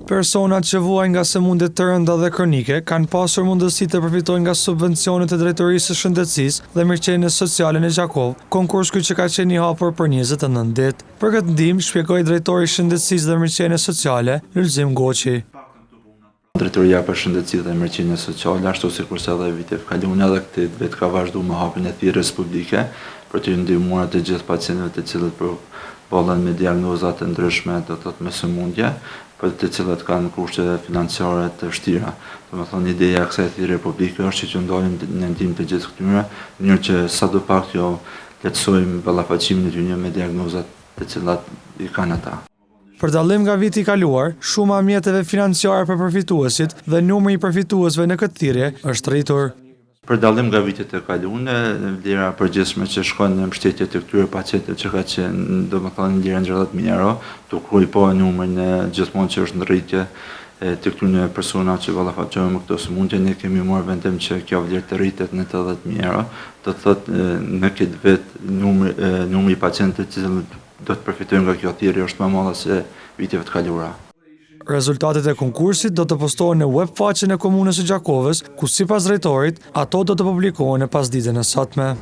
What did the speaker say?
Personat që vuajnë nga sëmundje të rënda dhe kronike kanë pasur mundësi të përfitojnë nga subvencionet e Drejtorisë së Shëndetësisë dhe Mirëqenies Sociale në Gjakov, konkurs ky që ka qenë i hapur për 29 ditë. Për këtë ndihmë shpjegoi drejtori i Shëndetësisë dhe Mirëqenies Sociale, Lulzim Goçi. Drejtoria për Shëndetësi dhe Mirëqenie Sociale, ashtu sikurse edhe vitet kaluar edhe këtë vit ka vazhduar me hapjen e thirrjes publike për të ndihmuar të gjithë pacientëve të cilët përballen me diagnoza të ndryshme, do të thotë me sëmundje, për të cilët kanë kushte financiare të vështira. Domethënë ideja e kësaj thirrje publike është që ndalim në ndihmë të gjithë këtyre, në mënyrë që sadopak jo lehtësojmë ballafaqimin e tyre me diagnozat të cilat i kanë ata. Për dallim nga viti i kaluar, shuma e mjeteve financiare për përfituesit dhe numri i përfituesve në këtë thirrje është rritur. Për dallim nga vitet e kaluara, vlera përgjithshme që shkon në mbështetje të këtyre pacientëve që ka qenë, domethënë vlera 60.000 euro, duke po numrin e gjithmonë që është në rritje të këtyre personave që ballafaqohen me këtë sëmundje, ne kemi marrë vendim që kjo vlerë të rritet në 80.000 euro, do të thotë në këtë vit numri i pacientëve që do të përfitojnë nga kjo thirrje është më i madh se viteve të kaluara. Rezultatet e konkursit do të postohen në web faqen e komunës së Gjakovës, ku sipas drejtorit, ato do të publikohen në pasditën e sotme.